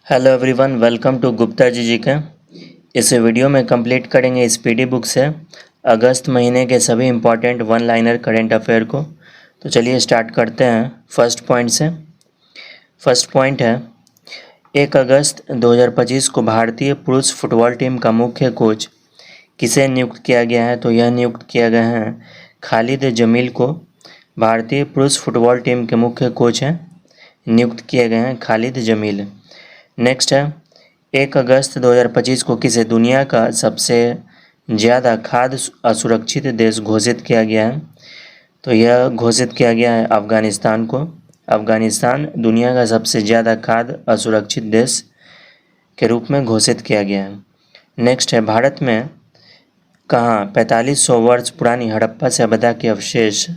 Hello everyone, welcome to Gupta ji के। इस video में कंप्लीट करेंगे स्पीडी बुक से अगस्त महीने के सभी important one liner current affair को। तो चलिए स्टार्ट करते हैं फर्स्ट पॉइंट से। फर्स्ट पॉइंट है 1 अगस्त 2025 को भारतीय पुरुष फुटबॉल टीम का मुख्य कोच किसे नियुक्त किया गया है। तो यह नियुक्त किया गया है खालिद जमील को। भारतीय पुरुष फुटबॉल टीम के मुख्य कोच हैं, नियुक्त किए गए हैं खालिद जमील। नेक्स्ट है 1 अगस्त 2025 को किसे दुनिया का सबसे ज़्यादा खाद्य असुरक्षित देश घोषित किया गया है। तो यह घोषित किया गया है अफ़गानिस्तान को। अफ़गानिस्तान दुनिया का सबसे ज़्यादा खाद्य असुरक्षित देश के रूप में घोषित किया गया है। नेक्स्ट है भारत में कहाँ 4500 वर्ष पुरानी हड़प्पा सभ्यता के अवशेष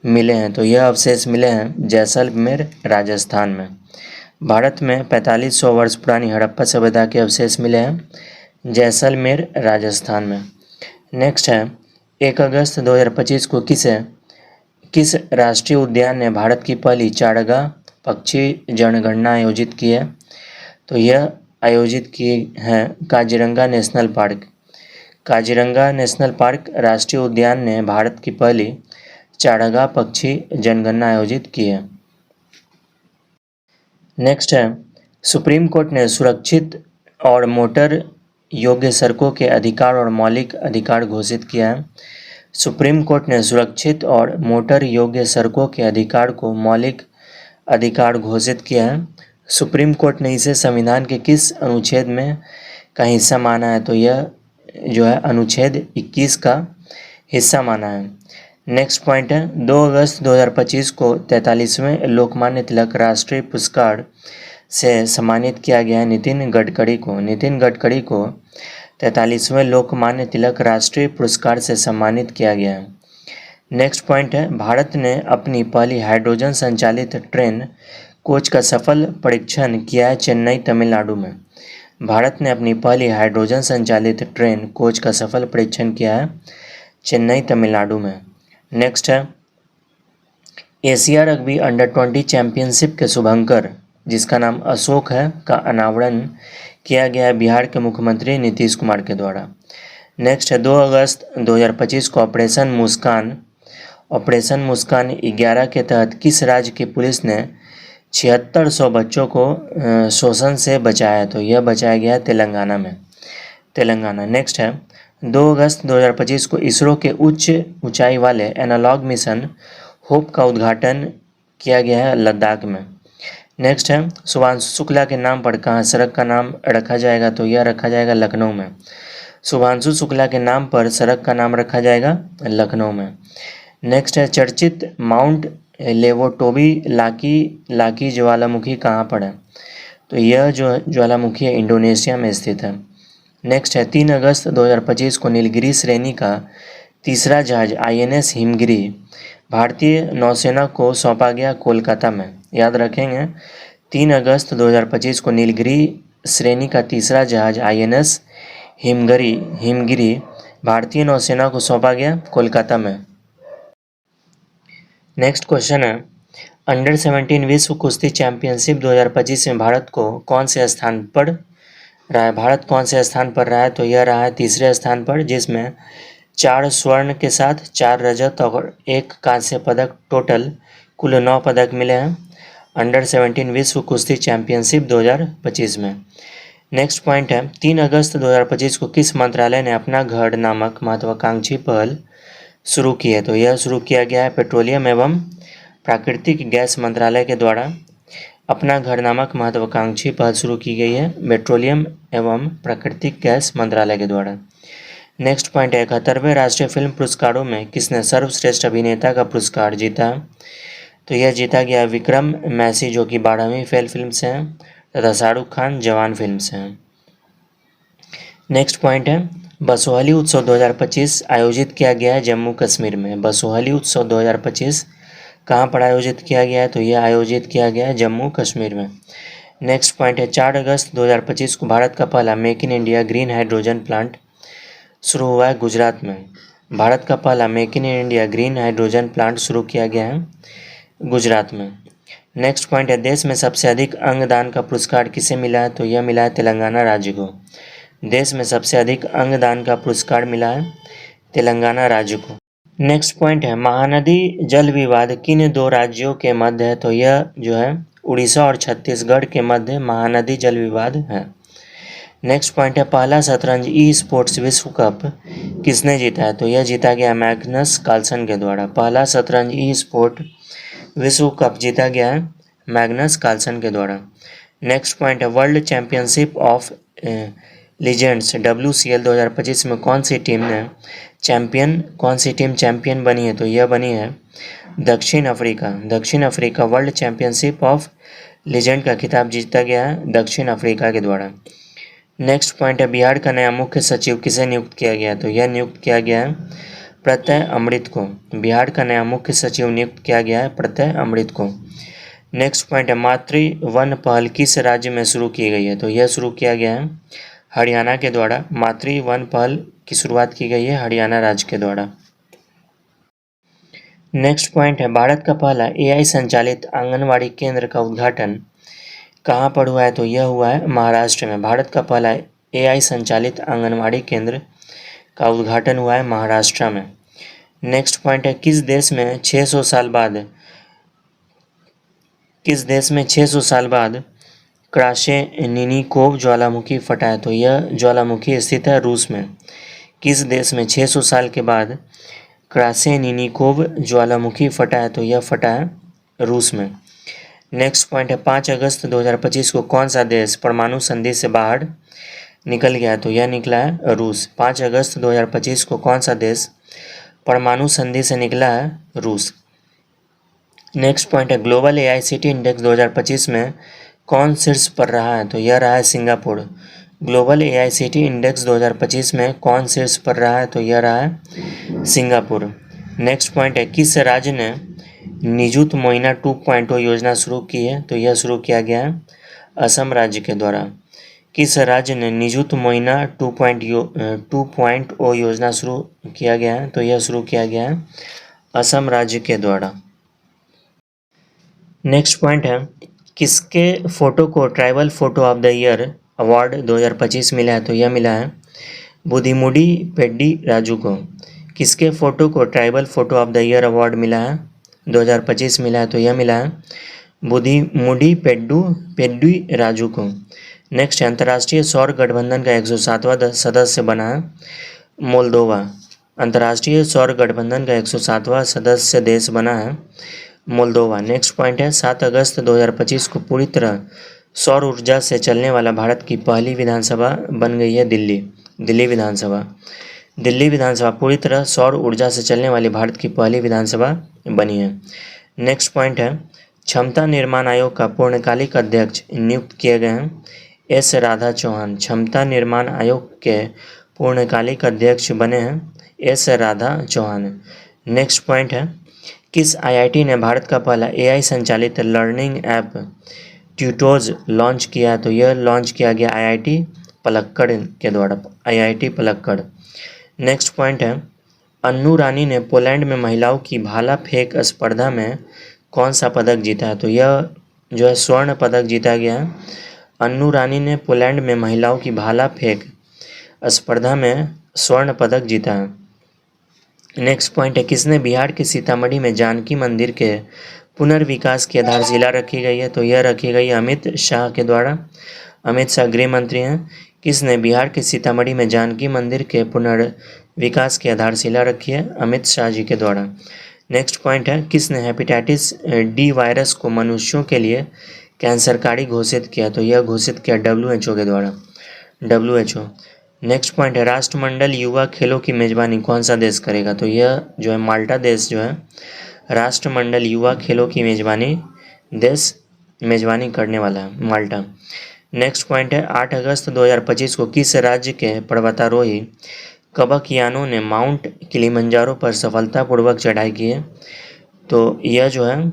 मिले हैं। तो यह अवशेष मिले हैं जैसलमेर राजस्थान में। भारत में 4500 वर्ष पुरानी हड़प्पा सभ्यता के अवशेष मिले हैं जैसलमेर राजस्थान में। नेक्स्ट है 1 अगस्त 2025 को किस राष्ट्रीय उद्यान ने भारत की पहली चारागाह पक्षी जनगणना आयोजित की है। तो यह आयोजित की है Kaziranga national park. Kaziranga national park राष्ट्रीय उद्यान ने भारत की पहली चारागाह पक्षी जनगणना आयोजित की है। नेक्स्ट है सुप्रीम कोर्ट ने सुरक्षित और मोटर योग्य सड़कों के अधिकार और मौलिक अधिकार घोषित किया है। सुप्रीम कोर्ट ने सुरक्षित और मोटर योग्य सड़कों के अधिकार को मौलिक अधिकार घोषित किया है। सुप्रीम कोर्ट ने इसे संविधान के किस अनुच्छेद में का हिस्सा माना है। तो यह जो है अनुच्छेद 21 का हिस्सा माना है। नेक्स्ट पॉइंट है 2 अगस्त 2025 को 43वें लोकमान्य तिलक राष्ट्रीय पुरस्कार से सम्मानित किया गया है नितिन गडकरी को। नितिन गडकरी को 43वें लोकमान्य तिलक राष्ट्रीय पुरस्कार से सम्मानित किया गया है। नेक्स्ट पॉइंट है भारत ने अपनी पहली हाइड्रोजन संचालित ट्रेन कोच का सफल परीक्षण किया है चेन्नई तमिलनाडु में। भारत ने अपनी पहली हाइड्रोजन संचालित ट्रेन कोच का सफल परीक्षण किया है चेन्नई तमिलनाडु में। नेक्स्ट है एशिया रग्बी अंडर-20 चैंपियनशिप के शुभंकर, जिसका नाम अशोक है, का अनावरण किया गया है बिहार के मुख्यमंत्री नीतीश कुमार के द्वारा। नेक्स्ट है 2 अगस्त 2025 को ऑपरेशन मुस्कान 11 के तहत किस राज्य की पुलिस ने 7600 बच्चों को शोषण से बचाया। तो यह बचाया गया तेलंगाना में। नेक्स्ट है 2 अगस्त 2025 को इसरो के उच्च ऊंचाई वाले एनालॉग मिशन होप का उद्घाटन किया गया है लद्दाख में। नेक्स्ट है शुभांशु शुक्ला के नाम पर कहाँ सड़क का नाम रखा जाएगा। तो यह रखा जाएगा लखनऊ में। शुभांशु शुक्ला के नाम पर सड़क का नाम रखा जाएगा लखनऊ में। नेक्स्ट है चर्चित माउंट लेवोटोबी लाकी ज्वालामुखी कहाँ पर है। तो यह जो ज्वालामुखी है इंडोनेशिया में स्थित है। नेक्स्ट है 3 अगस्त 2025 को नीलगिरी श्रेणी का तीसरा जहाज INS हिमगिरी भारतीय नौसेना को सौंपा गया कोलकाता में। याद रखेंगे 3 अगस्त 2025 को नीलगिरी श्रेणी का तीसरा जहाज INS हिमगिरी भारतीय नौसेना को सौंपा गया कोलकाता में। नेक्स्ट क्वेश्चन है अंडर 17 विश्व कुश्ती चैंपियनशिप 2025 में भारत कौन से स्थान पर रहा है। तो यह रहा है तीसरे स्थान पर, जिसमें 4 स्वर्ण के साथ 4 रजत और 1 कांस्य पदक, टोटल कुल 9 पदक मिले हैं अंडर 17 विश्व कुश्ती चैंपियनशिप 2025 में। नेक्स्ट पॉइंट है 3 अगस्त 2025 को किस मंत्रालय ने अपना घर नामक महत्वाकांक्षी पहल शुरू की है। तो यह शुरू किया गया है पेट्रोलियम एवं प्राकृतिक गैस मंत्रालय के द्वारा। अपना घर नामक महत्वाकांक्षी पहल शुरू की गई है पेट्रोलियम एवं प्राकृतिक गैस मंत्रालय के द्वारा। नेक्स्ट पॉइंट है 71वें राष्ट्रीय फिल्म पुरस्कारों में किसने सर्वश्रेष्ठ अभिनेता का पुरस्कार जीता। तो यह जीता गया विक्रम मैसी, जो कि 12वीं फेल फिल्म से हैं, तथा शाहरुख खान जवान फिल्म से हैं। नेक्स्ट पॉइंट है बसोहली उत्सव 2025 आयोजित किया गया है जम्मू कश्मीर में। बसोहली उत्सव 2025 कहाँ पर आयोजित किया गया है। तो यह आयोजित किया गया है जम्मू कश्मीर में। नेक्स्ट पॉइंट है 4 अगस्त 2025 को भारत का पहला make in India green hydrogen plant शुरू हुआ है गुजरात में। भारत का पहला make in India green hydrogen plant शुरू किया गया है गुजरात में। नेक्स्ट पॉइंट है, देश में सबसे अधिक अंगदान का पुरस्कार किसे मिला है? तो यह मिला है तेलंगाना राज्य को। देश में सबसे अधिक अंगदान का पुरस्कार मिला है तेलंगाना राज्य को। नेक्स्ट पॉइंट है, महानदी जल विवाद किन दो राज्यों के मध्य है? तो यह जो है उड़ीसा और छत्तीसगढ़ के मध्य महानदी जल विवाद है। नेक्स्ट पॉइंट है, पहला शतरंज ई स्पोर्ट्स विश्व कप किसने जीता है? तो यह जीता गया मैग्नस कार्लसन के द्वारा। पहला शतरंज ई स्पोर्ट विश्व कप जीता गया है मैग्नस कार्लसन के द्वारा। नेक्स्ट पॉइंट है, world championship of legends WCL 2025 में कौन सी टीम चैंपियन बनी है? तो यह बनी है दक्षिण अफ्रीका। दक्षिण Africa world championship of legend का खिताब जीता गया है दक्षिण अफ्रीका के द्वारा। नेक्स्ट पॉइंट है, बिहार का नया मुख्य सचिव किसे नियुक्त किया गया? तो यह नियुक्त किया गया है प्रत्यय अमृत को। बिहार का नया मुख्य सचिव नियुक्त किया गया है प्रत्यय अमृत को। नेक्स्ट पॉइंट है, मातृ वन पहल किस राज्य में शुरू की गई है? तो यह शुरू किया गया है हरियाणा के द्वारा। मातृ वन पहल की शुरुआत की गई है हरियाणा राज्य के द्वारा। नेक्स्ट पॉइंट है, भारत का पहला AI संचालित आंगनवाड़ी केंद्र का उद्घाटन कहाँ पर हुआ है? तो यह हुआ है महाराष्ट्र में। भारत का पहला AI संचालित आंगनवाड़ी केंद्र का उद्घाटन हुआ है महाराष्ट्र में। नेक्स्ट पॉइंट है, किस देश में 600 साल बाद क्रासेनिनिकोव ज्वालामुखी फटा है? तो यह ज्वालामुखी स्थित है रूस में। किस देश में 600 साल के बाद क्रासेनिनिकोव ज्वालामुखी फटा है? तो यह फटा है रूस में। नेक्स्ट पॉइंट है, 5 अगस्त 2025 को कौन सा देश परमाणु संधि से बाहर निकल गया? तो यह निकला है रूस। 5 अगस्त 2025 को कौन सा देश परमाणु संधि से निकला है? रूस। नेक्स्ट पॉइंट है, ग्लोबल AICT इंडेक्स 2025 में कौन शीर्ष पर रहा है? तो यह रहा है सिंगापुर। ग्लोबल AICT इंडेक्स 2025 में कौन शीर्ष पर रहा है? तो यह रहा है सिंगापुर। नेक्स्ट पॉइंट है, किस राज्य ने निजुत मोइना 2.0 योजना शुरू की है? तो यह शुरू किया गया है असम राज्य के द्वारा। किस राज्य ने निजुत मोइना 2.0 योजना शुरू किया गया है? तो यह शुरू किया गया है असम राज्य के द्वारा। नेक्स्ट पॉइंट है, किसके फोटो को tribal photo of the year award 2025 मिला है? तो यह मिला है बुधिमुडी पेड्डी राजू को। किसके फोटो को tribal photo of the year award मिला है 2025 मिला है? तो यह मिला है बुधिमुडी पेड्डी राजू को। नेक्स्ट, अंतर्राष्ट्रीय सौर गठबंधन का 107वां सदस्य बना है मोल्दोवा। अंतर्राष्ट्रीय सौर गठबंधन का 107वां सदस्य देश बना है मोल्दोवा। नेक्स्ट पॉइंट है, 7 अगस्त 2025 को पूरी तरह सौर ऊर्जा से चलने वाला भारत की पहली विधानसभा बन गई है दिल्ली विधानसभा। दिल्ली विधानसभा पूरी तरह सौर ऊर्जा से चलने वाली भारत की पहली विधानसभा बनी है। नेक्स्ट पॉइंट है, क्षमता निर्माण आयोग का पूर्णकालिक अध्यक्ष नियुक्त किए गए हैं S राधा चौहान। क्षमता निर्माण आयोग के पूर्णकालिक अध्यक्ष बने हैं S Radha Chauhan. Next point है, किस IIT ने भारत का पहला AI संचालित लर्निंग ऐप ट्यूटोज लॉन्च किया? तो यह लॉन्च किया गया IIT पलक्कड़ के द्वारा, IIT पलक्कड़। नेक्स्ट पॉइंट है, अन्नू रानी ने पोलैंड में महिलाओं की भाला फेंक स्पर्धा में कौन सा पदक जीता है? तो यह जो है स्वर्ण पदक जीता गया है। अन्नू रानी ने पोलैंड में महिलाओं की भाला फेंक स्पर्धा में स्वर्ण पदक जीता है। नेक्स्ट पॉइंट है, किसने बिहार के सीतामढ़ी में जानकी मंदिर के पुनर्विकास की आधारशिला रखी गई है? तो यह रखी गई है अमित शाह के द्वारा। अमित शाह गृह मंत्री हैं। किसने बिहार के सीतामढ़ी में जानकी मंदिर के पुनर्विकास की आधारशिला रखी है? अमित शाह जी के द्वारा। नेक्स्ट पॉइंट है, किसने हेपेटाइटिस D वायरस को मनुष्यों के लिए कैंसरकारी घोषित किया? तो यह घोषित किया WHO के द्वारा, WHO। नेक्स्ट पॉइंट है, राष्ट्रमंडल युवा खेलों की मेजबानी कौन सा देश करेगा? तो यह जो है माल्टा देश जो है राष्ट्रमंडल युवा खेलों की मेजबानी करने वाला है माल्टा। नेक्स्ट पॉइंट है, 8 अगस्त 2025 को किस राज्य के पर्वतारोही कबकयानों ने माउंट किलिमंजारो पर सफलतापूर्वक चढ़ाई की है? तो यह जो है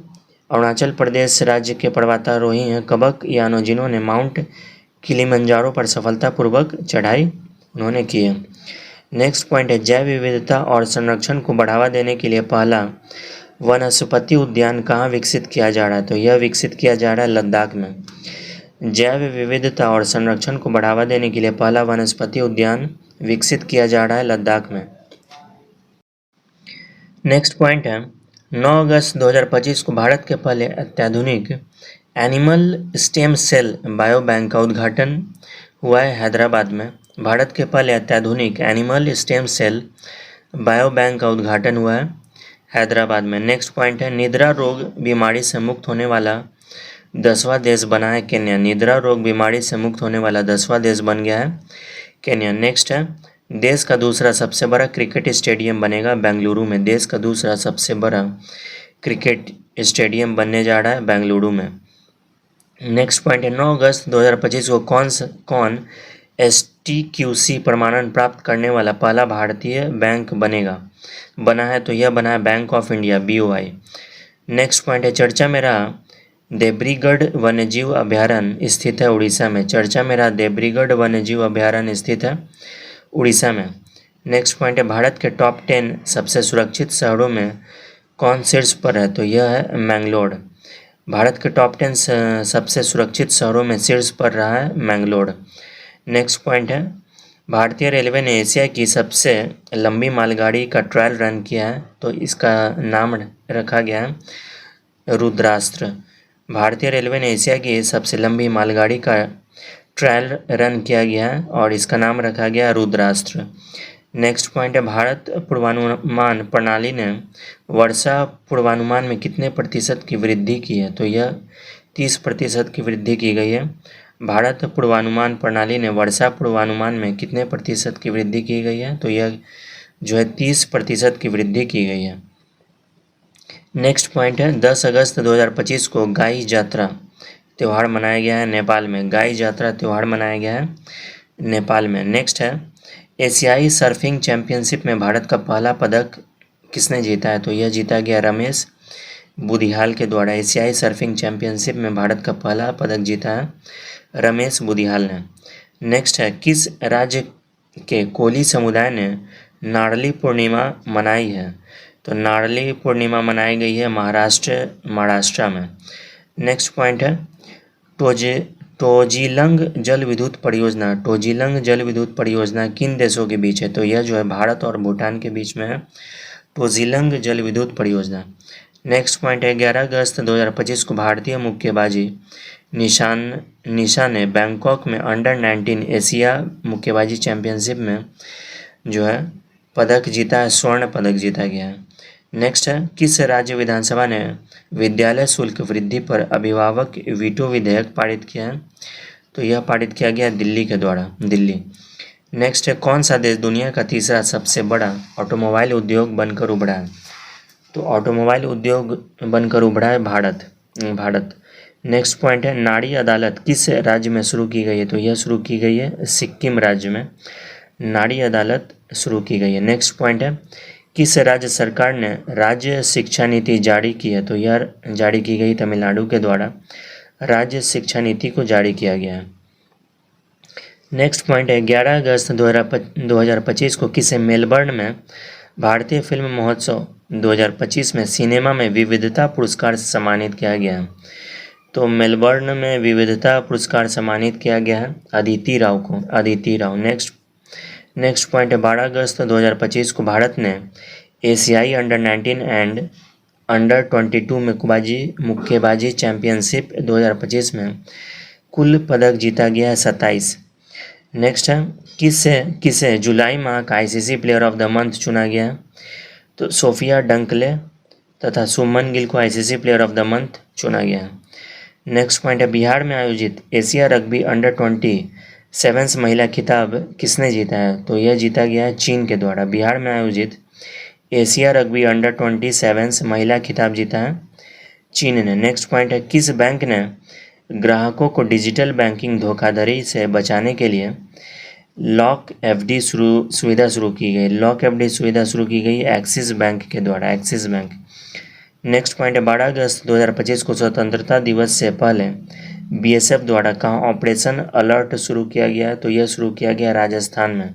अरुणाचल प्रदेश राज्य के पर्वतारोही हैं कबकयानों, जिन्होंने माउंट किलिमंजारो पर सफलतापूर्वक चढ़ाई उन्होंने की है। नेक्स्ट पॉइंट है, जैव विविधता और संरक्षण को बढ़ावा देने के लिए पहला वनस्पति उद्यान कहाँ विकसित किया जा रहा है? तो यह विकसित किया जा रहा है लद्दाख में। जैव विविधता और संरक्षण को बढ़ावा देने के लिए पहला वनस्पति उद्यान विकसित किया जा रहा है लद्दाख में। नेक्स्ट पॉइंट है 9 अगस्त 2025 को भारत के पहले अत्याधुनिक animal stem cell bio bank का उद्घाटन हुआ है हैदराबाद में। भारत के पहले अत्याधुनिक animal stem cell bio bank का उद्घाटन हुआ है हैदराबाद में। नेक्स्ट पॉइंट है निद्रा रोग बीमारी से मुक्त होने वाला 10वां देश बना है केन्या। निद्रा रोग बीमारी से मुक्त होने वाला 10वां देश बन गया है केन्या। नेक्स्ट है देश का दूसरा सबसे बड़ा क्रिकेट स्टेडियम बनेगा बेंगलुरु में। देश का दूसरा सबसे बड़ा क्रिकेट स्टेडियम बनने जा रहा है बेंगलुरु में। नेक्स्ट पॉइंट है 9 अगस्त 2025 को कौन STQC प्रमाणन प्राप्त करने वाला पहला भारतीय बैंक बना है? तो यह बना है bank of India BOI। Next point है चर्चा में रहा देब्रीगढ़ वन्यजीव अभयारण्य स्थित है उड़ीसा में। चर्चा में रहा देब्रीगढ़ वन्यजीव अभयारण्य स्थित है उड़ीसा में। नेक्स्ट पॉइंट है भारत के टॉप 10 सबसे सुरक्षित शहरों में कौन शीर्ष पर है? तो यह है मैंगलोर। भारत के टॉप 10 सबसे सुरक्षित शहरों में शीर्ष पर रहा है मैंगलोर। नेक्स्ट पॉइंट है भारतीय रेलवे ने एशिया की सबसे लंबी मालगाड़ी का ट्रायल रन किया है। तो इसका नाम रखा गया है रुद्रास्त्र। भारतीय रेलवे ने एशिया की सबसे लंबी मालगाड़ी का ट्रायल रन किया गया है और इसका नाम रखा गया रुद्रास्त्र। नेक्स्ट पॉइंट है भारत पूर्वानुमान प्रणाली ने वर्षा पूर्वानुमान में कितने प्रतिशत की वृद्धि की है? तो यह 30% की वृद्धि की गई है। भारत पूर्वानुमान प्रणाली ने वर्षा पूर्वानुमान में कितने प्रतिशत की वृद्धि की गई है? तो यह जो है 30% की वृद्धि की गई है। नेक्स्ट पॉइंट है 10 अगस्त 2025 को गाई जात्रा त्यौहार मनाया गया है नेपाल में। गाई जात्रा त्यौहार मनाया गया है नेपाल में। नेक्स्ट है एशियाई सर्फिंग चैंपियनशिप में भारत का पहला पदक किसने जीता है? तो यह जीता गया रमेश बुदिहाल के द्वारा। एशियाई सर्फिंग चैंपियनशिप में भारत का पहला पदक जीता है रमेश बुदिहाल ने। नेक्स्ट है किस राज्य के कोली समुदाय ने नारली पूर्णिमा मनाई है? तो नारली पूर्णिमा मनाई गई है महाराष्ट्र में। नेक्स्ट पॉइंट है टोजिलंग जल विद्युत परियोजना। टोजिलंग जल विद्युत परियोजना किन देशों के बीच है? तो यह जो है भारत और भूटान के बीच में है टोजिलंग जल विद्युत परियोजना। नेक्स्ट पॉइंट है 11 अगस्त 2025 को भारतीय मुक्केबाजी निशा ने बैंकॉक में अंडर-19 एशिया मुक्केबाजी चैंपियनशिप में जो है पदक जीता है, स्वर्ण पदक जीता गया है। नेक्स्ट है किस राज्य विधानसभा ने विद्यालय शुल्क वृद्धि पर अभिभावक वीटो विधेयक पारित किया है? तो यह पारित किया गया दिल्ली के द्वारा, दिल्ली। नेक्स्ट है कौन सा देश दुनिया का तीसरा सबसे बड़ा ऑटोमोबाइल उद्योग बनकर उभरा है? तो ऑटोमोबाइल उद्योग बनकर उभरा है भारत। नेक्स्ट पॉइंट है नारी अदालत किस राज्य में शुरू की गई है? तो यह शुरू की गई है सिक्किम राज्य में नारी अदालत शुरू की गई है। नेक्स्ट पॉइंट है किस राज्य सरकार ने राज्य शिक्षा नीति जारी की है? तो यह जारी की गई तमिलनाडु के द्वारा राज्य शिक्षा नीति को जारी किया गया है। नेक्स्ट पॉइंट है 11 अगस्त 2025 को किसे मेलबर्न में भारतीय फिल्म महोत्सव 2025 में सिनेमा में विविधता पुरस्कार से सम्मानित किया गया है? तो मेलबर्न में विविधता पुरस्कार सम्मानित किया गया है अदिति राव। नेक्स्ट पॉइंट है 12 अगस्त 2025 को भारत ने एशियाई अंडर-19 एंड अंडर-22 मुक्केबाजी चैंपियनशिप 2025 में कुल पदक जीता गया है 27। नेक्स्ट है किसे जुलाई माह का ICC player of the month चुना गया है? तो सोफिया डंकले तथा सुमन गिल को ICC player of the month चुना गया है। नेक्स्ट पॉइंट है बिहार में आयोजित एशिया रग्बी अंडर-27 महिला खिताब किसने जीता है? तो यह जीता गया है चीन के द्वारा। बिहार में आयोजित एशिया रग्बी अंडर-27 महिला खिताब जीता है चीन ने। नेक्स्ट पॉइंट है किस बैंक ने ग्राहकों को डिजिटल बैंकिंग धोखाधड़ी से बचाने के लिए लॉक FD सुविधा शुरू की गई? लॉक FD सुविधा शुरू की गई एक्सिस बैंक के द्वारा, एक्सिस बैंक। नेक्स्ट पॉइंट है 12 अगस्त 2025 को स्वतंत्रता दिवस से पहले BSF द्वारा कहाँ ऑपरेशन अलर्ट शुरू किया गया है? तो यह शुरू किया गया राजस्थान में।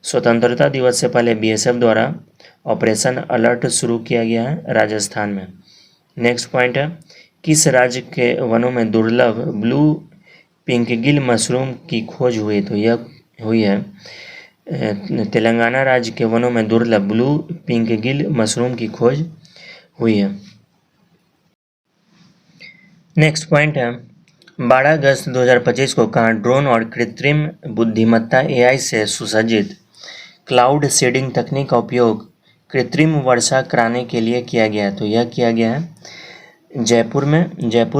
स्वतंत्रता दिवस से पहले BSF द्वारा ऑपरेशन अलर्ट शुरू किया गया है राजस्थान में। नेक्स्ट पॉइंट है, किस राज्य के वनों में दुर्लभ ब्लू पिंकगिल मशरूम की खोज हुई? तो यह हुई है तेलंगाना राज्य के वनों में दुर्लभ ब्लू पिंकगिल मशरूम की खोज हुई है। नेक्स्ट पॉइंट है, 12 अगस्त 2025 को कहाँ ड्रोन और कृत्रिम बुद्धिमत्ता AI से सुसज्जित क्लाउड सीडिंग तकनीक का उपयोग कृत्रिम वर्षा कराने के लिए किया गया है? तो यह किया गया है जयपुर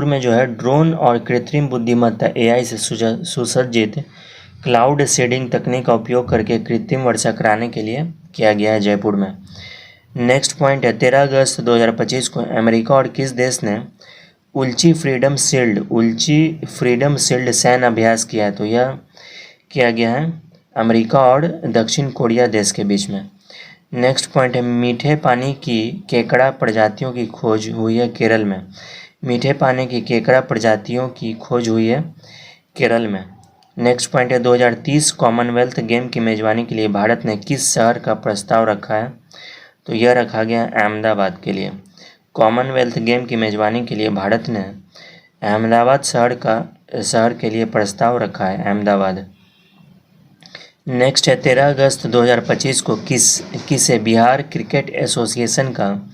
में जो है ड्रोन और कृत्रिम बुद्धिमत्ता AI से सुसज्जित क्लाउड सीडिंग तकनीक का उपयोग करके कृत्रिम वर्षा कराने के लिए किया गया है जयपुर में। नेक्स्ट पॉइंट है, 13 अगस्त 2025 को अमेरिका और किस देश ने उल्ची फ्रीडम शील्ड सैन्य अभ्यास किया है? तो यह किया गया है अमेरिका और दक्षिण कोरिया देश के बीच में। नेक्स्ट पॉइंट है, मीठे पानी की केकड़ा प्रजातियों की खोज हुई है केरल में। मीठे पानी की केकड़ा प्रजातियों की खोज हुई है केरल में। नेक्स्ट पॉइंट है, 2030 कॉमनवेल्थ गेम की मेजबानी के लिए भारत ने किस शहर का प्रस्ताव रखा है? तो यह रखा गया अहमदाबाद के लिए। कॉमनवेल्थ गेम की मेजबानी के लिए भारत ने अहमदाबाद शहर के लिए प्रस्ताव रखा है, अहमदाबाद। नेक्स्ट है, 13 अगस्त 2025 को किसे बिहार क्रिकेट एसोसिएशन का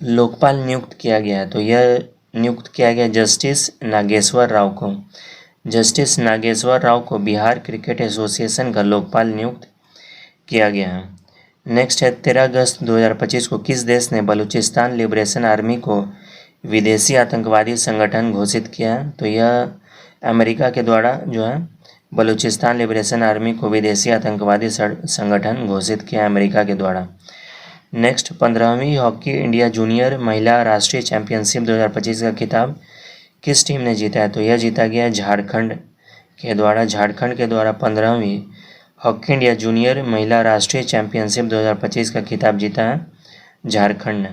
लोकपाल नियुक्त किया गया है? तो यह नियुक्त किया गया जस्टिस नागेश्वर राव को। जस्टिस नागेश्वर राव को बिहार क्रिकेट एसोसिएशन का लोकपाल नियुक्त किया गया है। नेक्स्ट है, 13 अगस्त 2025 को किस देश ने बलूचिस्तान लिबरेशन आर्मी को विदेशी आतंकवादी संगठन घोषित किया है? तो यह अमेरिका के द्वारा जो है बलूचिस्तान लिबरेशन आर्मी को विदेशी आतंकवादी संगठन घोषित किया अमेरिका के द्वारा। नेक्स्ट, 15वीं हॉकी इंडिया जूनियर महिला राष्ट्रीय चैंपियनशिप 2025 का खिताब किस टीम ने जीता है? तो यह जीता गया झारखंड के द्वारा 15वीं हॉकी इंडिया जूनियर महिला राष्ट्रीय चैंपियनशिप 2025 का खिताब जीता है झारखंड ने।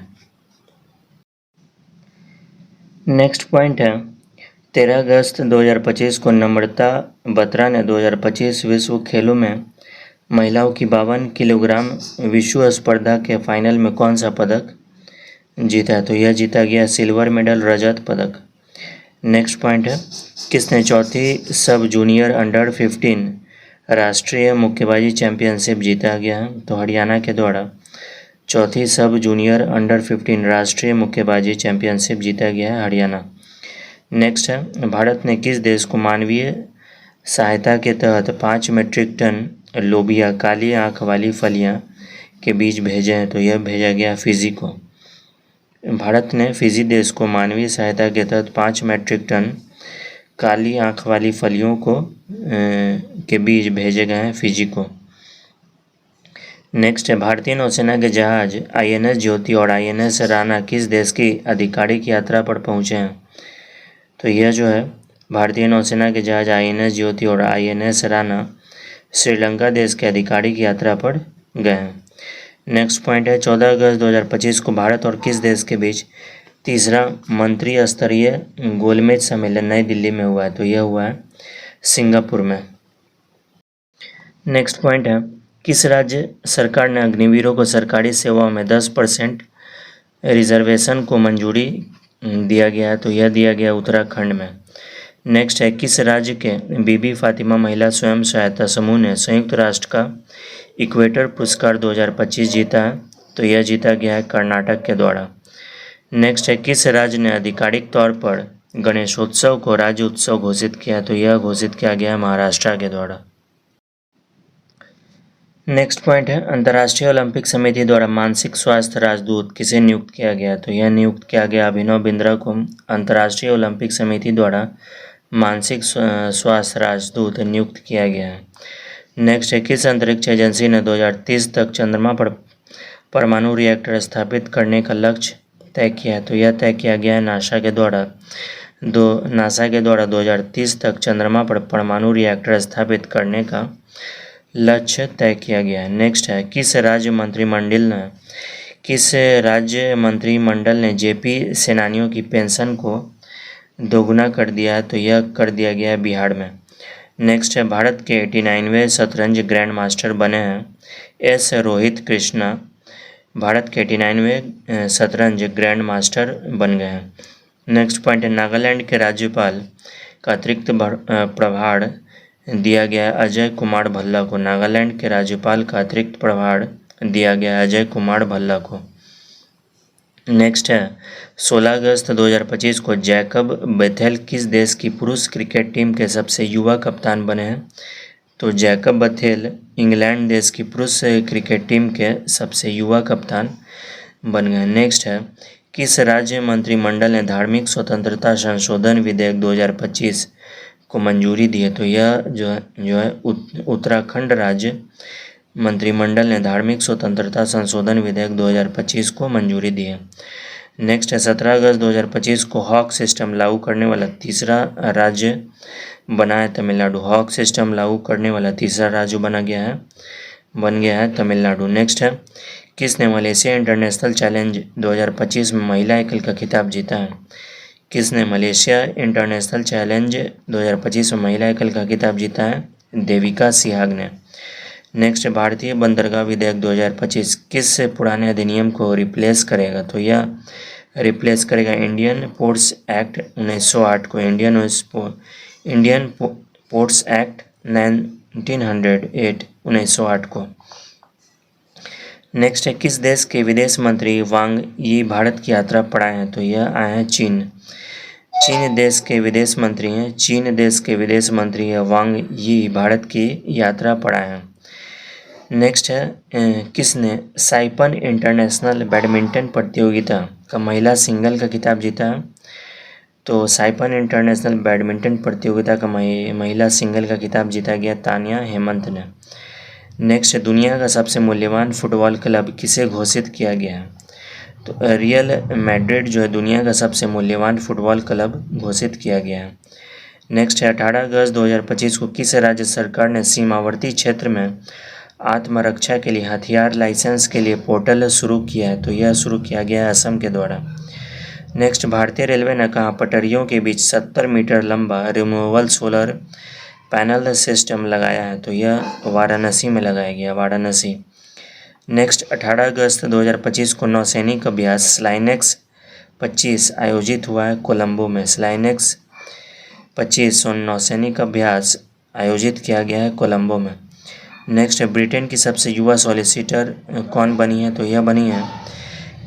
नेक्स्ट पॉइंट है, 13 अगस्त 2025 को नम्रता बत्रा ने 2025 विश्व खेलों में महिलाओं की 52 किलोग्राम विश्व स्पर्धा के फाइनल में कौन सा पदक जीता है? तो यह जीता गया सिल्वर मेडल, रजत पदक। नेक्स्ट पॉइंट है, किसने चौथी सब जूनियर अंडर 15 राष्ट्रीय मुक्केबाजी चैंपियनशिप जीता गया है? तो हरियाणा के द्वारा चौथी सब जूनियर अंडर 15 राष्ट्रीय मुक्केबाजी चैंपियनशिप जीता गया है हरियाणा। नेक्स्ट है, भारत ने किस देश को मानवीय सहायता के तहत 5 मीट्रिक टन लोबिया काली आंख वाली फलियां के बीज भेजे हैं? तो यह भेजा गया फिजी को। भारत ने फिजी देश को मानवीय सहायता के तहत 5 मीट्रिक टन काली आंख वाली फलियों के बीज भेजे गए हैं फिजी को। नेक्स्ट है, भारतीय नौसेना के जहाज INS ज्योति और INS राणा किस देश की आधिकारिक यात्रा पर पहुंचे हैं? तो यह जो है भारतीय नौसेना के जहाज INS ज्योति और INS राणा श्रीलंका देश के आधिकारिक यात्रा पर गए हैं। नेक्स्ट पॉइंट है, 14 अगस्त 2025 को भारत और किस देश के बीच तीसरा मंत्री स्तरीय गोलमेज सम्मेलन नई दिल्ली में हुआ है? तो यह हुआ है सिंगापुर में। नेक्स्ट पॉइंट है, किस राज्य सरकार ने अग्निवीरों को सरकारी सेवाओं में 10% रिजर्वेशन को मंजूरी दिया गया है? तो यह दिया गया उत्तराखंड में। नेक्स्ट है, किस राज्य के बीबी फातिमा महिला स्वयं सहायता समूह ने संयुक्त राष्ट्र का इक्वेटर पुरस्कार 2025 जीता है? तो यह जीता गया है कर्नाटक के द्वारा। नेक्स्ट है, किस राज्य ने आधिकारिक तौर पर गणेशोत्सव को राज्य उत्सव घोषित किया? तो यह घोषित किया गया महाराष्ट्र के द्वारा। नेक्स्ट पॉइंट है, अंतर्राष्ट्रीय ओलंपिक समिति द्वारा मानसिक स्वास्थ्य राजदूत किसे नियुक्त किया गया? तो यह नियुक्त किया गया अभिनव बिंद्रा को अंतर्राष्ट्रीय ओलंपिक समिति द्वारा मानसिक स्वास्थ्य राजदूत नियुक्त किया गया है। नेक्स्ट है, किस अंतरिक्ष एजेंसी ने 2030 तक चंद्रमा पर परमाणु रिएक्टर स्थापित करने का लक्ष्य तय किया है? तो यह तय किया गया है नासा के द्वारा 2030 तक चंद्रमा पर परमाणु रिएक्टर स्थापित करने का लक्ष्य तय किया गया है। नेक्स्ट है, किस राज्य मंत्रिमंडल ने JP सेनानियों की पेंशन को दोगुना कर दिया है? तो यह कर दिया गया है बिहार में। नेक्स्ट है, भारत के 89वें शतरंज ग्रैंड मास्टर बने हैं S रोहित कृष्णा भारत के 89वें शतरंज ग्रैंड मास्टर बन गए हैं। नेक्स्ट पॉइंट है, नागालैंड के राज्यपाल का अतिरिक्त प्रभार दिया गया अजय कुमार भल्ला को। नागालैंड के राज्यपाल का अतिरिक्त प्रभार दिया गया अजय कुमार भल्ला को। नेक्स्ट है, 16 अगस्त 2025 को जैकब बेथेल किस देश की पुरुष क्रिकेट टीम के सबसे युवा कप्तान बने हैं? तो जैकब बेथेल इंग्लैंड देश की पुरुष क्रिकेट टीम के सबसे युवा कप्तान बन गए। नेक्स्ट है, किस राज्य मंत्रिमंडल ने धार्मिक स्वतंत्रता संशोधन विधेयक 2025 को मंजूरी दी है? तो यह जो है उत्तराखंड राज्य मंत्रिमंडल ने धार्मिक स्वतंत्रता संशोधन विधेयक 2025 को मंजूरी दी है। नेक्स्ट है, 17 अगस्त 2025 को हॉक सिस्टम लागू करने वाला तीसरा राज्य बना है तमिलनाडु। हॉक सिस्टम लागू करने वाला तीसरा राज्य बन गया है तमिलनाडु। नेक्स्ट है, किसने मलेशिया इंटरनेशनल चैलेंज 2025 में महिला एकल का खिताब जीता है? किसने मलेशिया इंटरनेशनल चैलेंज 2025 में महिला एकल का खिताब जीता है? देविका सिहाग ने। नेक्स्ट, भारतीय बंदरगाह विधेयक 2025 किस पुराने अधिनियम को रिप्लेस करेगा? तो यह रिप्लेस करेगा इंडियन पोर्ट्स एक्ट 1908 को। इंडियन पोर्ट्स एक्ट 1908 को। नेक्स्ट है, किस देश के विदेश मंत्री वांग यी भारत की यात्रा पर आए हैं? तो यह आए हैं चीन देश के विदेश मंत्री हैं। चीन देश के विदेश मंत्री है वांग यी भारत की यात्रा पर आए हैं। नेक्स्ट है, किसने साइपन इंटरनेशनल बैडमिंटन प्रतियोगिता का महिला सिंगल का खिताब जीता है? तो साइपन इंटरनेशनल बैडमिंटन प्रतियोगिता का महिला सिंगल का खिताब जीता गया तानिया हेमंत ने। नेक्स्ट, दुनिया का सबसे मूल्यवान फुटबॉल क्लब किसे घोषित किया गया है? तो रियल मैड्रिड जो है दुनिया का सबसे मूल्यवान फुटबॉल क्लब घोषित किया गया है। नेक्स्ट है, 18 अगस्त 2025 को किस राज्य सरकार ने सीमावर्ती क्षेत्र में आत्मरक्षा के लिए हथियार लाइसेंस के लिए पोर्टल शुरू किया है? तो यह शुरू किया गया है असम के द्वारा। नेक्स्ट, भारतीय रेलवे ने कहा पटरियों के बीच 70 मीटर लंबा रिमूवेबल सोलर पैनल सिस्टम लगाया है? तो यह वाराणसी में लगाया गया, वाराणसी। नेक्स्ट, 18 अगस्त 2025 को नौसैनिक अभ्यास स्लाइनेक्स 25 आयोजित हुआ है कोलंबो में। स्लाइनेक्स 25 नौसैनिक अभ्यास आयोजित किया गया है कोलंबो में। नेक्स्ट, ब्रिटेन की सबसे युवा सॉलिसिटर कौन बनी है? तो यह बनी है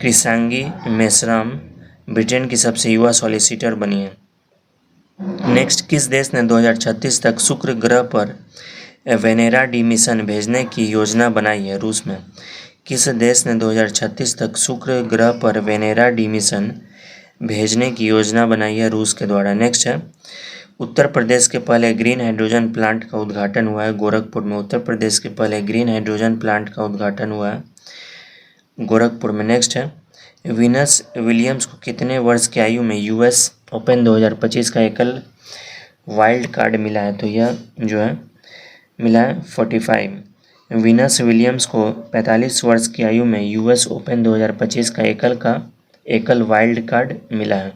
कृषांगी मेश्राम, ब्रिटेन की सबसे युवा सॉलिसिटर बनी है। नेक्स्ट, किस देश ने 2036 तक शुक्र ग्रह पर वेनेरा डी मिशन भेजने की योजना बनाई है? रूस में। किस देश ने 2036 तक शुक्र ग्रह पर वेनेरा डी मिशन भेजने की योजना बनाई है? रूस के द्वारा। नेक्स्ट है, उत्तर प्रदेश के पहले ग्रीन हाइड्रोजन प्लांट का उद्घाटन हुआ है गोरखपुर में। उत्तर प्रदेश के पहले ग्रीन हाइड्रोजन प्लांट का उद्घाटन हुआ है गोरखपुर में। नेक्स्ट है, वीनस विलियम्स को कितने वर्ष की आयु में यूएस ओपन 2025 का एकल वाइल्ड कार्ड मिला है? तो यह जो है मिला है 45। वीनस विलियम्स को 45 वर्ष की आयु में यूएस ओपन 2025 का एकल वाइल्ड कार्ड मिला है।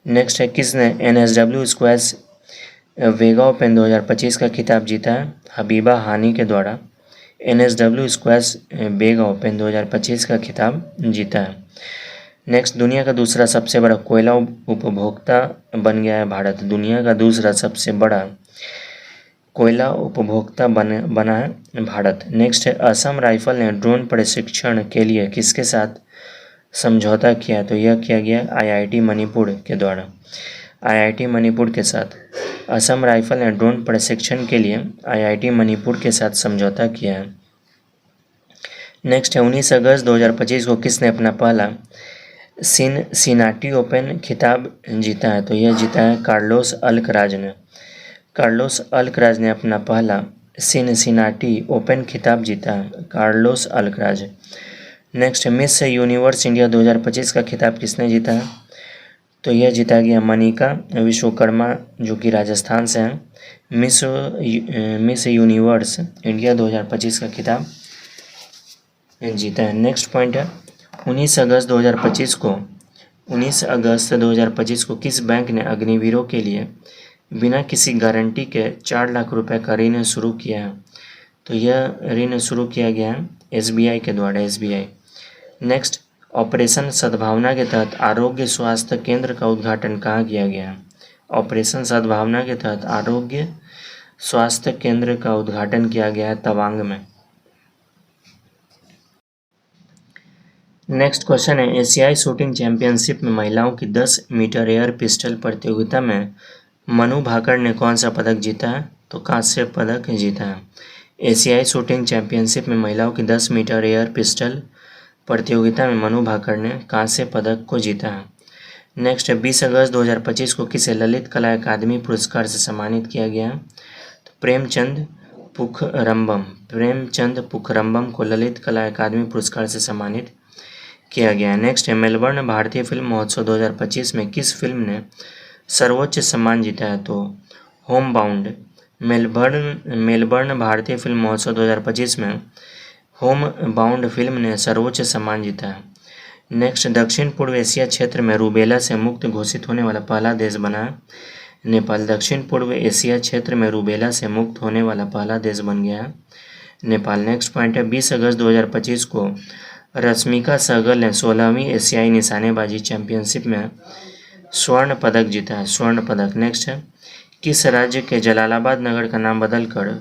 नेक्स्ट है, किसने NSW स्क्वैश वेगा ओपन 2025 का खिताब जीता है? हबीबा हानी के द्वारा NSW स्क्वैश वेगा ओपन 2025 का खिताब जीता है। नेक्स्ट, दुनिया का दूसरा सबसे बड़ा कोयला उपभोक्ता बन गया है भारत। दुनिया का दूसरा सबसे बड़ा कोयला उपभोक्ता बना है भारत। नेक्स्ट है, असम राइफल ने ड्रोन प्रशिक्षण के लिए किसके साथ समझौता किया? तो यह किया गया IIT मणिपुर के द्वारा। IIT मणिपुर के साथ असम राइफल ने ड्रोन प्रशिक्षण के लिए IIT मणिपुर के साथ समझौता किया है। नेक्स्ट है, 19 अगस्त 2025 को किसने अपना पहला सिनाटी ओपन खिताब जीता है? तो यह जीता है कार्लोस अल्कराज ने। कार्लोस अल्कराज ने अपना पहला सिनाटी ओपन खिताब जीता है, Carlos Alcaraz. Next, miss universe India 2025 का खिताब किसने जीता है? तो यह जीता गया मनिका विश्वकर्मा जो कि राजस्थान से हैं। मिस यूनिवर्स इंडिया 2025 का खिताब जीता है। नेक्स्ट पॉइंट है, 19 अगस्त 2025 को किस बैंक ने अग्निवीरों के लिए बिना किसी गारंटी के 4 लाख रुपए का ऋण शुरू किया है? तो यह ऋण शुरू किया गया है SBI के द्वारा, SBI। नेक्स्ट, ऑपरेशन सद्भावना के तहत आरोग्य स्वास्थ्य केंद्र का उद्घाटन कहाँ किया गया? ऑपरेशन सद्भावना के तहत आरोग्य स्वास्थ्य केंद्र का उद्घाटन किया गया है तवांग में। नेक्स्ट क्वेश्चन है, एशियाई शूटिंग चैंपियनशिप में महिलाओं की 10 मीटर एयर पिस्टल प्रतियोगिता में मनु भाकर ने कौन सा पदक जीता है? तो कांस्य पदक जीता है। एशियाई शूटिंग चैंपियनशिप में महिलाओं की 10 मीटर एयर पिस्टल प्रतियोगिता में मनु भाकर ने कांस्य पदक को जीता है। नेक्स्ट है, 20 अगस्त 2025 को किसे ललित कला अकादमी पुरस्कार से सम्मानित किया गया? तो प्रेमचंद पुखरम्बम को ललित कला अकादमी पुरस्कार से सम्मानित किया गया है। नेक्स्ट है, मेलबर्न भारतीय फिल्म महोत्सव 2025 में किस फिल्म ने सर्वोच्च सम्मान जीता है? तो होम बाउंड। मेलबर्न भारतीय फिल्म महोत्सव 2025 में होम बाउंड फिल्म ने सर्वोच्च सम्मान जीता है। नेक्स्ट, दक्षिण पूर्व एशिया क्षेत्र में रूबेला से मुक्त घोषित होने वाला पहला देश बना है नेपाल। दक्षिण पूर्व एशिया क्षेत्र में रूबेला से मुक्त होने वाला पहला देश बन गया है नेपाल। नेक्स्ट पॉइंट है, 20 अगस्त 2025 को रश्मिका सहगल ने 16वीं एशियाई निशानेबाजी चैंपियनशिप में स्वर्ण पदक जीता है, स्वर्ण पदक। नेक्स्ट है, किस राज्य के जलालाबाद नगर का नाम बदलकर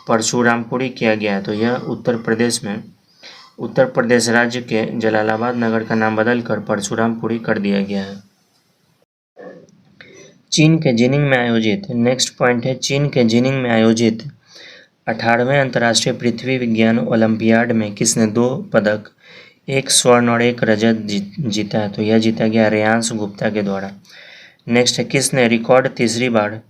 परशुरामपुरी किया गया है? तो यह उत्तर प्रदेश राज्य के जलालाबाद नगर का नाम बदलकर परशुरामपुरी कर दिया गया है। चीन के जिनिंग में आयोजित, नेक्स्ट पॉइंट है, चीन के जिनिंग में आयोजित 18वें अंतर्राष्ट्रीय पृथ्वी विज्ञान ओलंपियाड में किसने 2 पदक, 1 स्वर्ण और 1 रजत जीता है? तो यह जीता गया रेयांश गुप्ता के द्वारा। नेक्स्ट है, किसने रिकॉर्ड तीसरी बार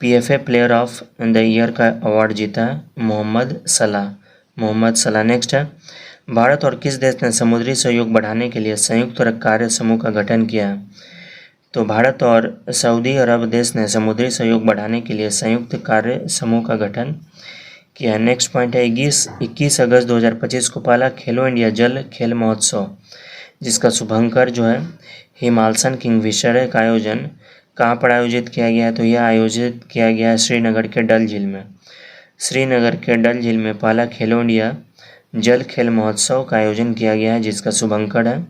PFA player of the year का अवार्ड जीता है? मोहम्मद सलाह। नेक्स्ट है, भारत और किस देश ने समुद्री सहयोग बढ़ाने के लिए संयुक्त कार्य समूह का गठन किया है? तो भारत और सऊदी अरब देश ने समुद्री सहयोग बढ़ाने के लिए संयुक्त कार्य समूह का गठन किया है। नेक्स्ट पॉइंट है, 21 अगस्त 2025 को पहला खेलो इंडिया जल खेल महोत्सव जिसका शुभंकर जो है हिमालसन किंगफिशर का आयोजन कहाँ पर आयोजित किया गया है? तो यह आयोजित किया गया है श्रीनगर के डल झील में। श्रीनगर के डल झील में पहला खेलो इंडिया जल खेल महोत्सव का आयोजन किया गया है जिसका शुभंकर है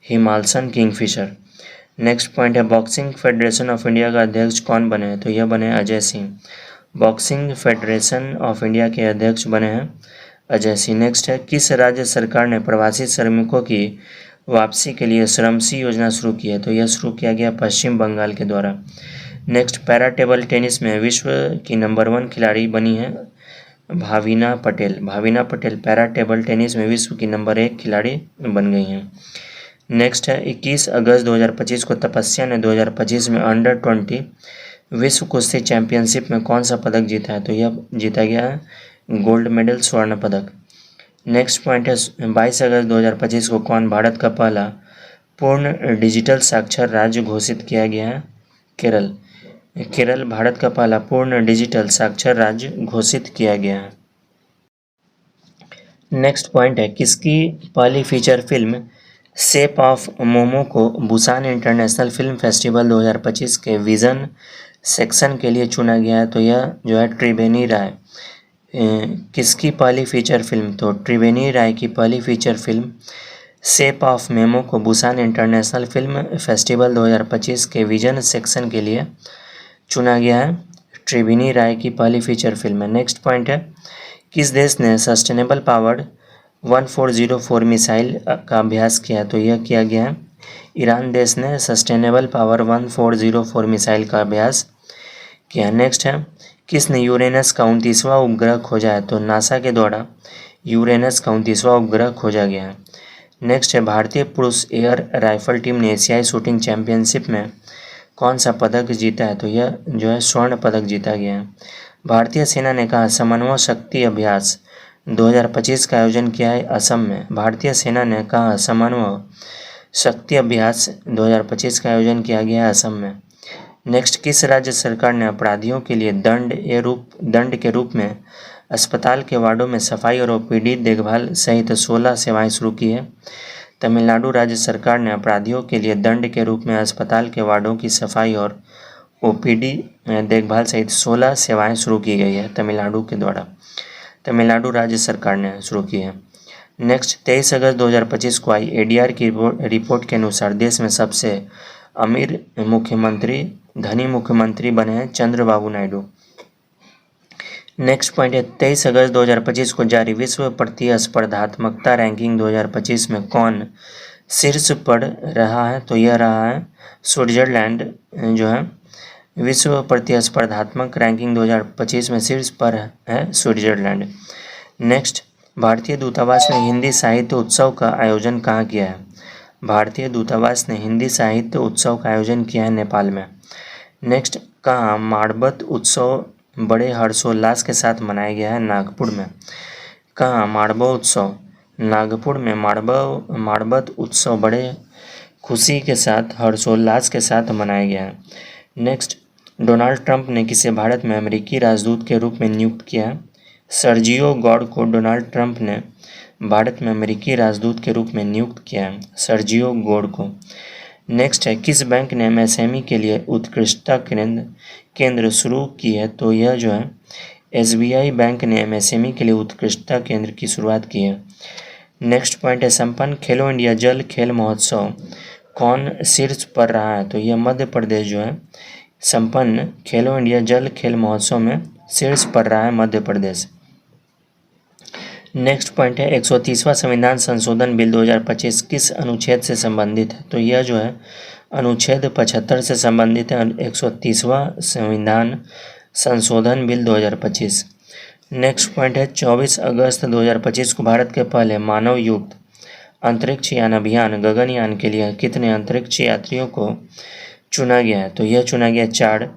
हिमालसन किंगफिशर। नेक्स्ट पॉइंट है, बॉक्सिंग फेडरेशन ऑफ इंडिया का अध्यक्ष कौन बने हैं? तो यह बने Ajay Singh. Boxing federation of India के अध्यक्ष बने हैं अजय सिंह। नेक्स्ट है, किस राज्य सरकार ने प्रवासी श्रमिकों की वापसी के लिए श्रमसी योजना शुरू की है? तो यह शुरू किया गया पश्चिम बंगाल के द्वारा। नेक्स्ट, पैरा टेबल टेनिस में विश्व की नंबर 1 खिलाड़ी बनी है Bhavina Patel para table tennis में विश्व की नंबर 1 खिलाड़ी बन गई हैं। नेक्स्ट है, 21 अगस्त 2025 को तपस्या ने 2025 में अंडर 20 विश्व कुश्ती चैंपियनशिप में कौन सा पदक जीता है? तो यह जीता गया है गोल्ड मेडल, स्वर्ण पदक। नेक्स्ट पॉइंट है, 22 अगस्त 2025 को कौन भारत का पहला पूर्ण डिजिटल साक्षर राज्य घोषित किया गया है? केरल भारत का पहला पूर्ण डिजिटल साक्षर राज्य घोषित किया गया है। नेक्स्ट पॉइंट है, किसकी पहली feature film shape of momo को बुसान इंटरनेशनल फिल्म फेस्टिवल 2025 के विजन सेक्शन के लिए चुना गया है? तो यह जो है त्रिवेणी राय। किसकी पहली फीचर फिल्म? तो त्रिवेणी राय की पहली feature film shape of memo को बुसान इंटरनेशनल फिल्म फेस्टिवल 2025 के विजन सेक्शन के लिए चुना गया है। त्रिवेणी राय की पहली फीचर फिल्म है। नेक्स्ट पॉइंट है, किस देश ने सस्टेनेबल पावर्ड 1404 मिसाइल का अभ्यास किया? तो यह किया गया है ईरान देश ने सस्टेनेबल पावर 1404 मिसाइल का अभ्यास किया। नेक्स्ट है, किसने यूरेनस का 29वां उपग्रह खोजा है? तो नासा के द्वारा यूरेनस का 29वां उपग्रह खोजा गया है। नेक्स्ट है, भारतीय पुरुष एयर राइफल टीम ने एशियाई शूटिंग चैंपियनशिप में कौन सा पदक जीता है? तो यह जो है स्वर्ण पदक जीता गया है। भारतीय सेना ने कहा समन्वय शक्ति अभ्यास 2025 का आयोजन किया है असम में। भारतीय सेना ने कहा समन्वय शक्ति अभ्यास 2025 का आयोजन किया गया है असम में। नेक्स्ट, किस राज्य सरकार ने अपराधियों के लिए दंड के रूप में अस्पताल के वार्डों में सफाई और OPD देखभाल सहित 16 सेवाएं शुरू की है? तमिलनाडु राज्य सरकार ने अपराधियों के लिए दंड के रूप में अस्पताल के वार्डों की सफाई और OPD देखभाल सहित 16 सेवाएं शुरू की गई है तमिलनाडु के द्वारा। तमिलनाडु राज्य सरकार ने शुरू की है। नेक्स्ट 23 अगस्त 2025 को आई एडीआर की रिपोर्ट के अनुसार देश में सबसे अमीर मुख्यमंत्री धनी मुख्यमंत्री बने हैं चंद्रबाबू नायडू। नेक्स्ट पॉइंट है 23 अगस्त 2025 को जारी विश्व प्रतिस्पर्धात्मकता रैंकिंग 2025 में कौन शीर्ष पर रहा है, तो यह रहा है स्विट्जरलैंड जो है विश्व प्रतिस्पर्धात्मक रैंकिंग 2025 में शीर्ष पर है स्विट्जरलैंड। नेक्स्ट, भारतीय दूतावास ने हिंदी साहित्य उत्सव का आयोजन कहाँ किया है? भारतीय दूतावास ने हिंदी साहित्य उत्सव का आयोजन किया है नेपाल में। नेक्स्ट, कहाँ माड़बत उत्सव बड़े हर्षोल्लास के साथ मनाया गया है? नागपुर में। कहाँ माड़बा उत्सव? नागपुर में माड़बत उत्सव बड़े खुशी के साथ हर्षोल्लास के साथ मनाया गया है। नेक्स्ट, डोनाल्ड ट्रंप ने किसे भारत में अमेरिकी राजदूत के रूप में नियुक्त किया है? सर्जियो गॉड को डोनाल्ड ट्रंप ने भारत में अमेरिकी राजदूत के रूप में नियुक्त किया है, सर्जियो गॉड को। नेक्स्ट है, किस बैंक ने एमएसएमई के लिए उत्कृष्टता केंद्र शुरू की है? तो यह जो है एसबीआई बैंक ने एमएसएमई के लिए उत्कृष्टता केंद्र की शुरुआत की है। नेक्स्ट पॉइंट है, संपन्न खेलो इंडिया जल खेल महोत्सव कौन शीर्ष पर रहा है? तो यह मध्य प्रदेश जो है संपन्न खेलो इंडिया जल खेल महोत्सव में शीर्ष पर रहा है मध्य प्रदेश। नेक्स्ट पॉइंट है, 130वां संविधान संशोधन बिल 2025 किस अनुच्छेद से संबंधित है? तो यह जो है अनुच्छेद 75 से संबंधित है 130वां संविधान संशोधन बिल 2025। नेक्स्ट पॉइंट है, 24 अगस्त 2025 को भारत के पहले मानव युक्त अंतरिक्ष यान अभियान गगनयान के लिए कितने अंतरिक्ष यात्रियों को चुना गया है? तो यह चुना गया 4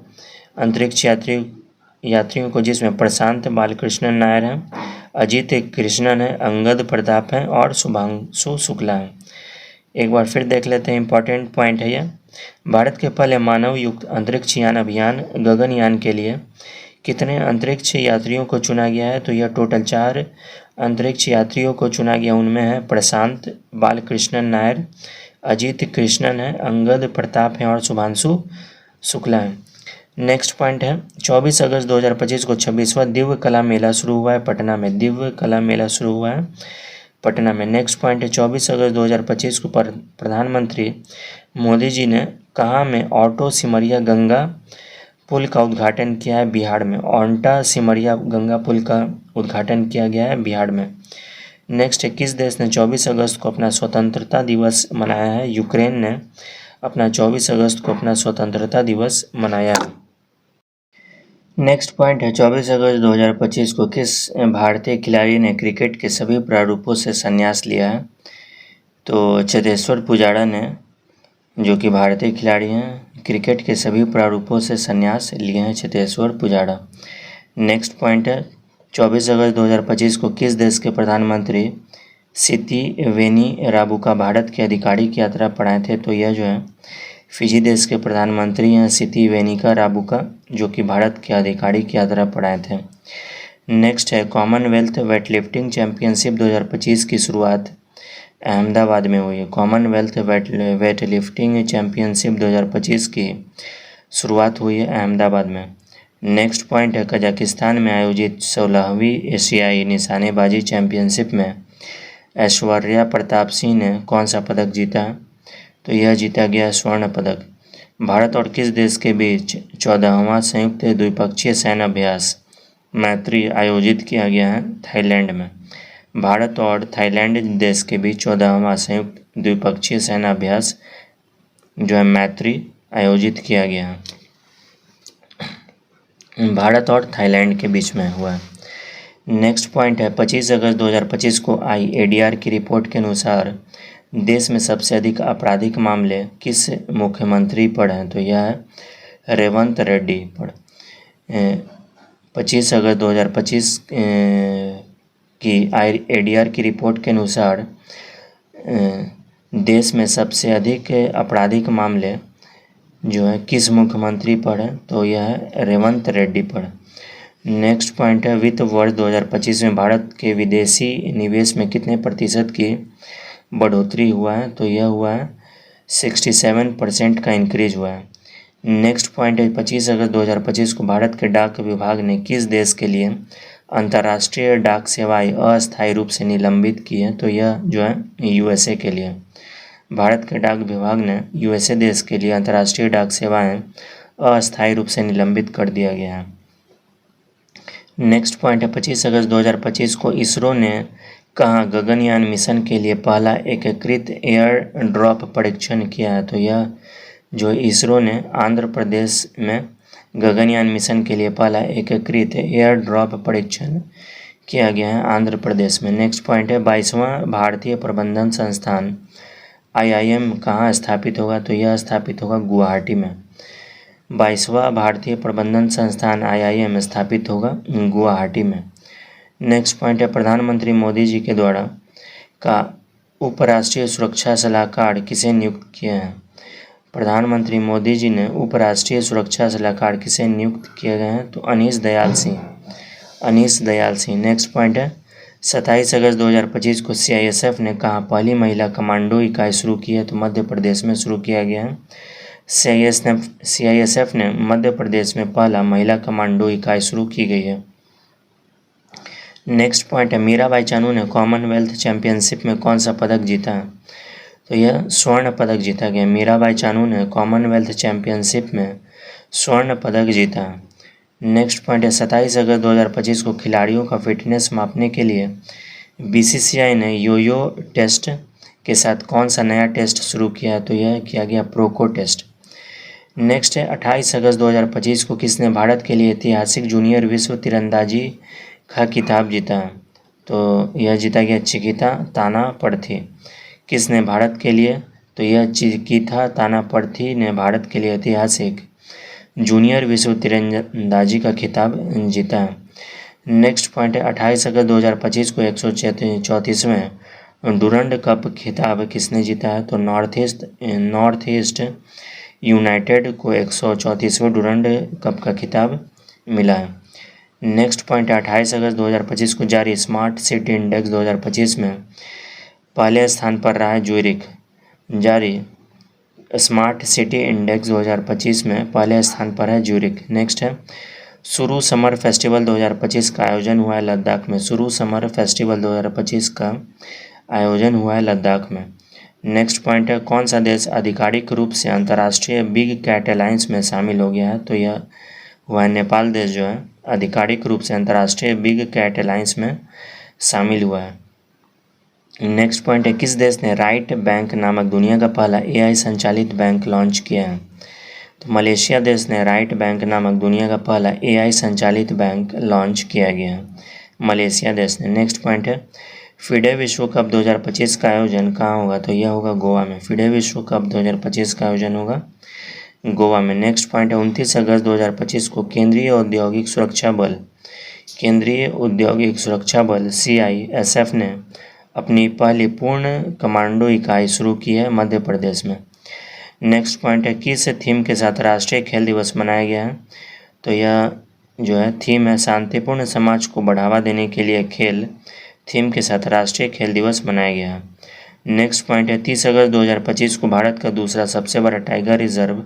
अंतरिक्ष यात्रियों को, जिसमें प्रशांत बालकृष्णन नायर हैं, अजीत कृष्णन है, अंगद प्रताप हैं और शुभांशु शुक्ला हैं। एक बार फिर देख लेते हैं, इंपॉर्टेंट पॉइंट है यह। भारत के पहले मानव युक्त अंतरिक्ष यान अभियान गगनयान के लिए कितने अंतरिक्ष यात्रियों को चुना गया है? तो यह टोटल 4 अंतरिक्ष यात्रियों को चुना गया। उनमें है प्रशांत बालकृष्णन नायर, अजीत कृष्णन है, अंगद प्रताप हैं और शुभांशु शुक्ला हैं। नेक्स्ट पॉइंट है, 24 अगस्त 2025 को 26वां दिव्य कला मेला शुरू हुआ है पटना में। दिव्य कला मेला शुरू हुआ है पटना में। नेक्स्ट पॉइंट है, 24 अगस्त 2025 को प्रधानमंत्री मोदी जी ने कहाँ में ऑटो सिमरिया गंगा पुल का उद्घाटन किया है? बिहार में। ऑन्टा सिमरिया गंगा पुल का उद्घाटन किया गया है बिहार में। नेक्स्ट है, किस देश ने 24 अगस्त को अपना स्वतंत्रता दिवस मनाया है? यूक्रेन ने अपना 24 अगस्त को अपना स्वतंत्रता दिवस मनाया है। नेक्स्ट पॉइंट है, 24 अगस्त 2025 को किस भारतीय खिलाड़ी ने क्रिकेट के सभी प्रारूपों से संन्यास लिया है? तो चेतेश्वर पुजारा ने, जो कि भारतीय खिलाड़ी हैं, क्रिकेट के सभी प्रारूपों से संन्यास लिए हैं चेतेश्वर पुजारा। नेक्स्ट पॉइंट है, 24 अगस्त 2025 को किस देश के प्रधानमंत्री सितिवेनी राबुका भारत की आधिकारिक यात्रा पर आए थे? तो यह जो है फिजी देश के प्रधानमंत्री हैं सितिवेनिका राबुका, जो कि भारत की आधिकारिक यात्रा पर आए थे। नेक्स्ट है, कॉमनवेल्थ वेटलिफ्टिंग चैंपियनशिप 2025 की शुरुआत अहमदाबाद में हुई है। कॉमनवेल्थ वेटलिफ्टिंग चैंपियनशिप 2025 की शुरुआत हुई है अहमदाबाद में। नेक्स्ट पॉइंट है, कजाकिस्तान में आयोजित 16वीं एशियाई निशानेबाजी चैंपियनशिप में ऐश्वर्या प्रताप सिंह ने कौन सा पदक जीता? तो यह जीता गया स्वर्ण पदक। भारत और किस देश के बीच 14वां संयुक्त द्विपक्षीय सैन्य अभ्यास मैत्री आयोजित किया गया है? थाईलैंड में। भारत और थाईलैंड देश के बीच 14वां संयुक्त द्विपक्षीय सैन्य अभ्यास जो है मैत्री आयोजित किया गया है, भारत और थाईलैंड के बीच में हुआ है। नेक्स्ट पॉइंट है, 25 अगस्त 2025 को आई एडीआर की रिपोर्ट के अनुसार देश में सबसे अधिक आपराधिक मामले किस मुख्यमंत्री पर हैं? तो यह है रेवंत रेड्डी पर। 25 अगस्त 2025 की एडीआर की रिपोर्ट के अनुसार देश में सबसे अधिक आपराधिक मामले जो है किस मुख्यमंत्री पर है? तो यह है रेवंत रेड्डी पर। नेक्स्ट पॉइंट है, वित्त वर्ष 2025 में भारत के विदेशी निवेश में कितने प्रतिशत की बढ़ोतरी हुआ है? तो यह हुआ है 67% का इंक्रीज हुआ है। नेक्स्ट पॉइंट है, 25 अगस्त 2025 को भारत के डाक विभाग ने किस देश के लिए अंतर्राष्ट्रीय डाक सेवाएं अस्थायी रूप से निलंबित की है, तो यह जो है यूएसए के लिए। भारत के डाक विभाग ने यूएसए देश के लिए अंतर्राष्ट्रीय डाक सेवाएं अस्थायी रूप से निलंबित कर दिया गया है। नेक्स्ट पॉइंट है 25 अगस्त 2025 को इसरो ने कहाँ गगनयान मिशन के लिए पहला एकीकृत एयर ड्रॉप परीक्षण किया है, तो यह जो इसरो ने आंध्र प्रदेश में गगनयान मिशन के लिए पहला एकीकृत एयर ड्रॉप परीक्षण किया गया है आंध्र प्रदेश में। नेक्स्ट पॉइंट है 22वां भारतीय प्रबंधन संस्थान IIM कहाँ स्थापित होगा, तो यह स्थापित होगा गुवाहाटी में। 22वां भारतीय प्रबंधन संस्थान IIM स्थापित होगा गुवाहाटी में। नेक्स्ट पॉइंट है प्रधानमंत्री मोदी जी के द्वारा का उपराष्ट्रीय सुरक्षा सलाहकार किसे नियुक्त किया है। प्रधानमंत्री मोदी जी ने उपराष्ट्रीय सुरक्षा सलाहकार किसे नियुक्त किए गए हैं, तो अनीश दयाल सिंह। नेक्स्ट पॉइंट है 27 अगस्त 2025 को CISF ने कहा पहली महिला कमांडो इकाई शुरू की है, तो मध्य प्रदेश में शुरू किया गया है। CISF ने मध्य प्रदेश में पहला महिला कमांडो इकाई शुरू की गई है। नेक्स्ट पॉइंट है मीराबाई चानू ने कॉमनवेल्थ चैंपियनशिप में कौन सा पदक जीता है, तो यह स्वर्ण पदक जीता गया। मीराबाई चानू ने कॉमनवेल्थ चैंपियनशिप में स्वर्ण पदक जीता। नेक्स्ट पॉइंट है 27 अगस्त 2025 को खिलाड़ियों का फिटनेस मापने के लिए BCCI ने यो-यो टेस्ट के साथ कौन सा नया टेस्ट शुरू किया है, तो यह किया गया प्रोको टेस्ट। नेक्स्ट है 28 अगस्त 2025 को किसने भारत के लिए ऐतिहासिक जूनियर विश्व तीरंदाजी का खिताब जीता, तो यह जीता गया चिकिता तानापर्थी। किसने भारत के लिए, तो यह चिकिता तानापर्थी ने भारत के लिए ऐतिहासिक जूनियर विश्व तीरंदाजी का खिताब जीता है। नेक्स्ट पॉइंट है 28 अगस्त 2025 को 134वें डुरंड कप खिताब किसने जीता है, तो नॉर्थ ईस्ट यूनाइटेड को 134वें डुरंड कप का खिताब मिला है। नेक्स्ट पॉइंट है 28 अगस्त 2025 को जारी स्मार्ट सिटी इंडेक्स 2025 में पहले स्थान पर रहा है ज्यूरिख। जारी स्मार्ट सिटी इंडेक्स 2025 में पहले स्थान पर है ज्यूरिख। नेक्स्ट है सुरू समर फेस्टिवल 2025 का आयोजन हुआ है लद्दाख में। सुरू समर फेस्टिवल 2025 का आयोजन हुआ है लद्दाख में। नेक्स्ट पॉइंट है कौन सा देश आधिकारिक रूप से अंतर्राष्ट्रीय बिग कैट अलायंस में शामिल हो गया है, तो यह हुआ है नेपाल देश जो है आधिकारिक रूप से अंतर्राष्ट्रीय बिग कैट अलायंस में शामिल हुआ है। नेक्स्ट पॉइंट है किस देश ने राइट बैंक नामक दुनिया का पहला AI संचालित बैंक लॉन्च किया है, तो मलेशिया देश ने राइट बैंक नामक दुनिया का पहला AI संचालित बैंक लॉन्च किया गया है मलेशिया देश ने। नेक्स्ट पॉइंट है फिडे विश्व कप 2025 का आयोजन कहाँ होगा, तो यह होगा गोवा में। फिडे विश्व कप 2025 का आयोजन होगा गोवा में। नेक्स्ट पॉइंट है 29 अगस्त 2025 को केंद्रीय औद्योगिक सुरक्षा बल CISF ने अपनी पहली पूर्ण कमांडो इकाई शुरू की है मध्य प्रदेश में। नेक्स्ट पॉइंट है किस थीम के साथ राष्ट्रीय खेल दिवस मनाया गया है, तो यह जो है थीम है शांतिपूर्ण समाज को बढ़ावा देने के लिए खेल थीम के साथ राष्ट्रीय खेल दिवस मनाया गया है। नेक्स्ट पॉइंट है 30 अगस्त 2025 को भारत का दूसरा सबसे बड़ा टाइगर रिजर्व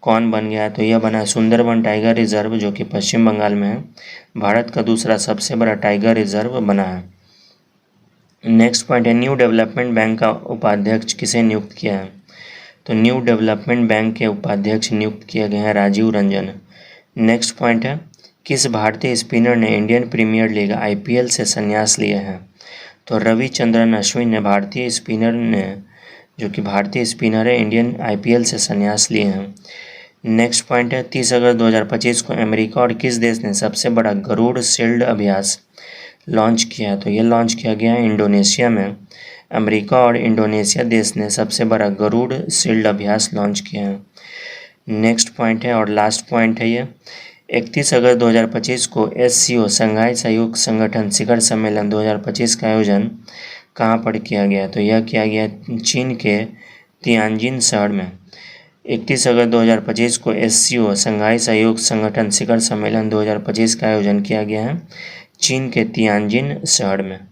कौन बन गया है, तो यह बना सुंदरबन टाइगर रिजर्व जो कि पश्चिम बंगाल में है। भारत का दूसरा सबसे बड़ा टाइगर रिजर्व बना है। नेक्स्ट पॉइंट है न्यू डेवलपमेंट बैंक का उपाध्यक्ष किसे नियुक्त किया है, तो न्यू डेवलपमेंट बैंक के उपाध्यक्ष नियुक्त किए गए हैं राजीव रंजन। नेक्स्ट पॉइंट है किस भारतीय स्पिनर ने इंडियन प्रीमियर लीग IPL से संन्यास लिया है, तो रविचंद्रन अश्विन ने भारतीय स्पिनर है इंडियन IPL से संन्यास लिए हैं। नेक्स्ट पॉइंट है 30 अगस्त 2025 को अमेरिका और किस देश ने सबसे बड़ा गरुड़ शील्ड अभ्यास लॉन्च किया, तो यह लॉन्च किया गया है इंडोनेशिया में। अमेरिका और इंडोनेशिया देश ने सबसे बड़ा गरुड़ शील्ड अभ्यास लॉन्च किया है। नेक्स्ट पॉइंट है और लास्ट पॉइंट है ये 31 अगस्त 2025 को SCO शंघाई सहयोग संगठन शिखर सम्मेलन 2025 का आयोजन कहाँ पर किया गया, तो यह किया गया चीन के तियानजिन शहर में। 31 अगस्त 2025 को SCO शंघाई सहयोग संगठन शिखर सम्मेलन 2025 का आयोजन किया गया है चीन के तियानजिन शहर में।